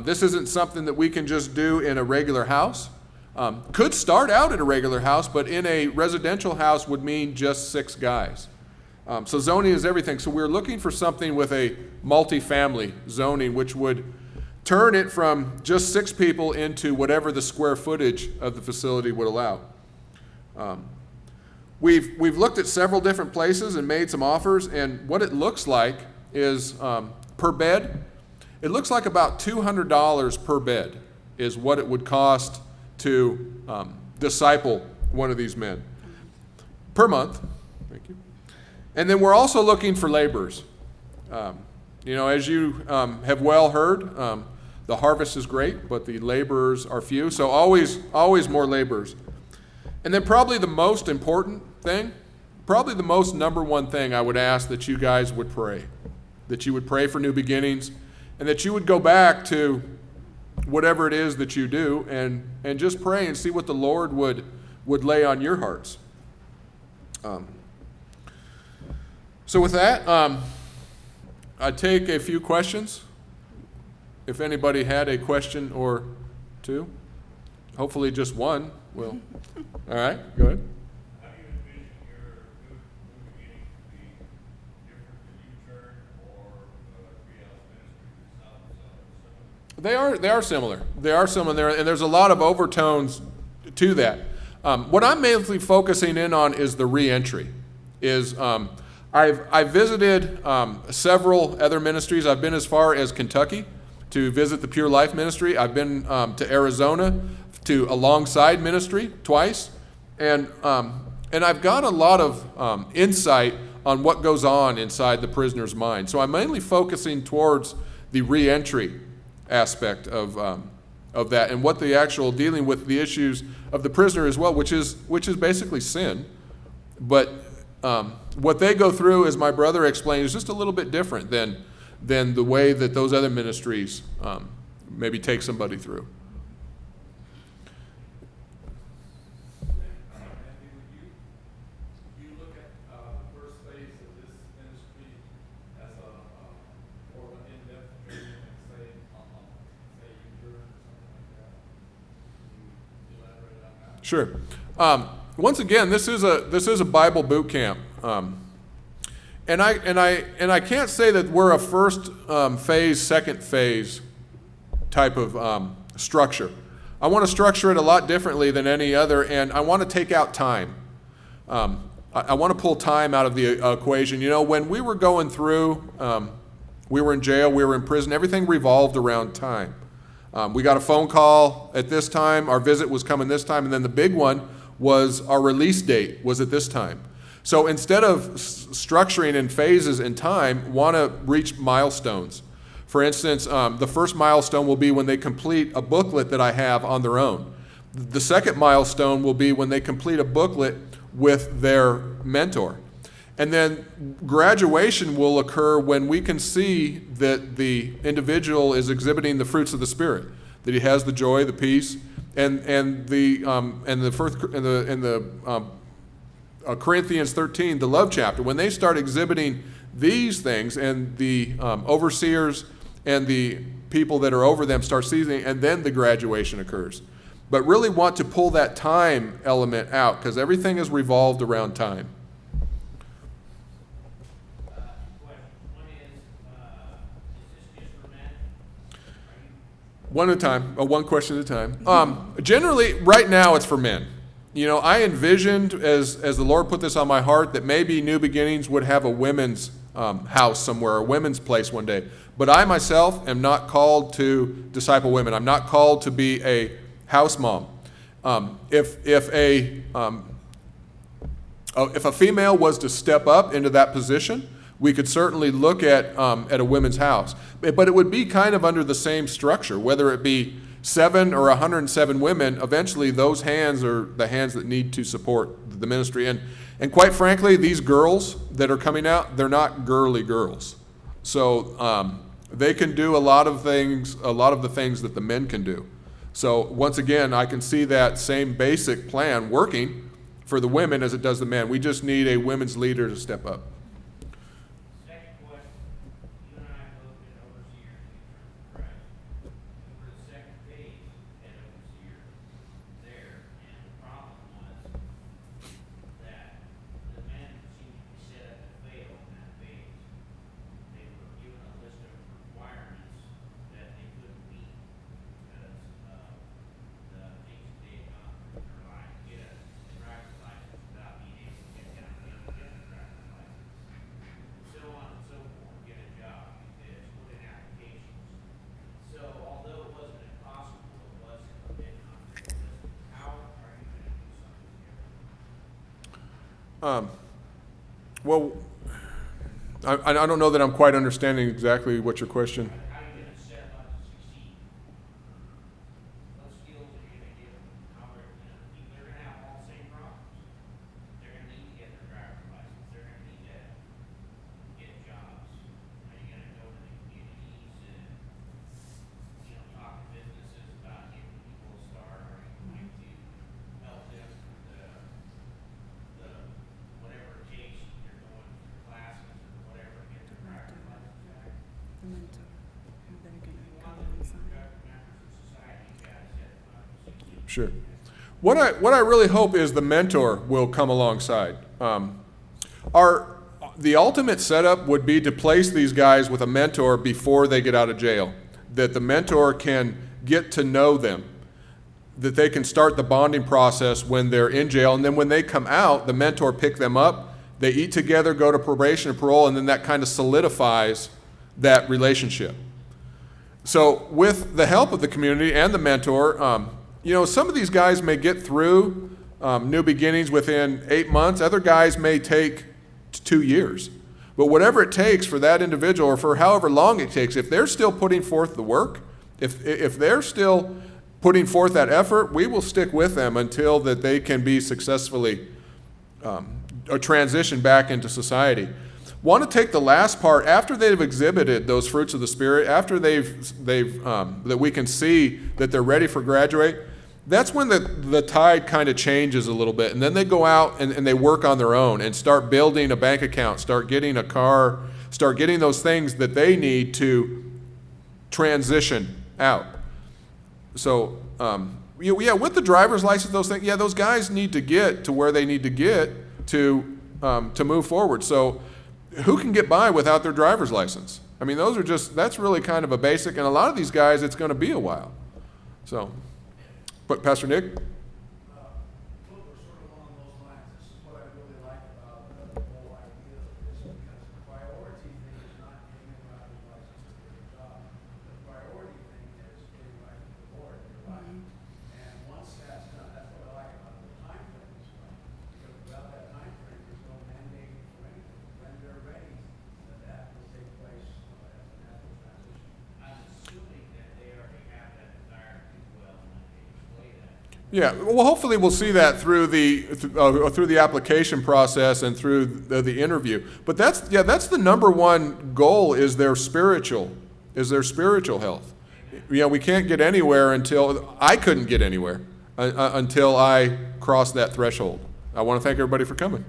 This isn't something that we can just do in a regular house. Could start out at a regular house, but in a residential house would mean just 6 guys. So zoning is everything. So we're looking for something with a multifamily zoning, which would turn it from just 6 people into whatever the square footage of the facility would allow. We've looked at several different places and made some offers, and what it looks like is per bed, it looks like about $200 per bed is what it would cost to disciple one of these men per month. Thank you. And then we're also looking for laborers. As you have well heard, the harvest is great, but the laborers are few. So always more laborers. And then probably the most important thing, probably the most number one thing I would ask that you guys would pray. That you would pray for new beginnings, and that you would go back to whatever it is that you do and just pray and see what the Lord would lay on your hearts. So with that, I'd take a few questions. If anybody had a question or two, hopefully just one will. All right, go ahead. How do you envision your new beginning to be different than U-turn or Treehouse Ministry? They are similar. They are similar, and there's a lot of overtones to that. What I'm mainly focusing in on is the reentry. I've visited several other ministries. I've been as far as Kentucky to visit the Pure Life Ministry. I've been to Arizona to Alongside Ministry twice, and I've got a lot of insight on what goes on inside the prisoner's mind. So I'm mainly focusing towards the reentry aspect of that, and what the actual dealing with the issues of the prisoner as well, which is basically sin. But what they go through, as my brother explained, is just a little bit different than the way that those other ministries maybe take somebody through. You look at the first phase of this ministry as a more of an in-depth training, like say U-turn or something like that. Can you elaborate on that? Sure. Once again, this is a Bible boot camp, and I can't say that we're a first phase, second phase type of structure. I want to structure it a lot differently than any other, and I want to take out time. I want to pull time out of the equation. When we were going through, we were in jail, we were in prison, everything revolved around time. We got a phone call at this time, our visit was coming this time, and then the big one was our release date was at this time. So instead of structuring in phases in time, want to reach milestones. For instance, the first milestone will be when they complete a booklet that I have on their own. The second milestone will be when they complete a booklet with their mentor. And then graduation will occur when we can see that the individual is exhibiting the fruits of the Spirit, that he has the joy, the peace, and the Corinthians 13, the love chapter. When they start exhibiting these things, and the overseers and the people that are over them start seizing, and then the graduation occurs. But really want to pull that time element out, because everything is revolved around time. One at a time, one question at a time. Generally, right now it's for men. I envisioned, as the Lord put this on my heart, that maybe New Beginnings would have a women's house somewhere, a women's place one day. But I myself am not called to disciple women. I'm not called to be a house mom. If a female was to step up into that position, we could certainly look at a women's house. But it would be kind of under the same structure, whether it be 7 or 107 women. Eventually those hands are the hands that need to support the ministry. And quite frankly, these girls that are coming out, they're not girly girls. So they can do a lot of the things that the men can do. So once again, I can see that same basic plan working for the women as it does the men. We just need a women's leader to step up. Second question, you and I have both been overseers, correct? Well, I don't know that I'm quite understanding exactly what your question. How are you gonna set them up to succeed? What skills are you gonna give them? How are, they're gonna have all the same problems. They're gonna need to get their driver's license, they're gonna need to get jobs. Are you gonna go to the communities and, talk to businesses about giving people a start? Are you going to help them through the, whatever it takes, you're going through classes or whatever, to get their driver's license back? The mentor, how they're gonna come One of the alongside. members of society, you gotta set them up to succeed. Sure. What I really hope is the mentor will come alongside. The ultimate setup would be to place these guys with a mentor before they get out of jail, that the mentor can get to know them, that they can start the bonding process when they're in jail, and then when they come out, the mentor pick them up, they eat together, go to probation and parole, and then that kind of solidifies that relationship. So with the help of the community and the mentor, some of these guys may get through New Beginnings within 8 months. Other guys may take 2 years. But whatever it takes for that individual, or for however long it takes, if they're still putting forth the work, if they're still putting forth that effort, we will stick with them until that they can be successfully transitioned back into society. Want to take the last part after they've exhibited those fruits of the Spirit, after that we can see that they're ready for graduate. That's when the tide kind of changes a little bit, and then they go out and they work on their own and start building a bank account, start getting a car, start getting those things that they need to transition out. So, with the driver's license, those things, those guys need to get to where they need to get to move forward. So, who can get by without their driver's license? I mean, that's really kind of a basic, and a lot of these guys, it's going to be a while. So, but Pastor Nick? Sort of along those lines, this is what I really like about the whole idea of this, because the priority thing is not getting a driver's license to get a job. The priority thing is getting right with the Lord in your life. And once that's done, that's what I like about the time frame as well. Because without that time frame, there's no mandating for anything. When they're ready, that will take place as a natural transition. I'm assuming that they already have that desire to do well and that they display that. Yeah, well, hopefully we'll see that through the application process and through the interview. But that's the number one goal is their spiritual health. We can't get anywhere until I couldn't get anywhere until I crossed that threshold. I want to thank everybody for coming.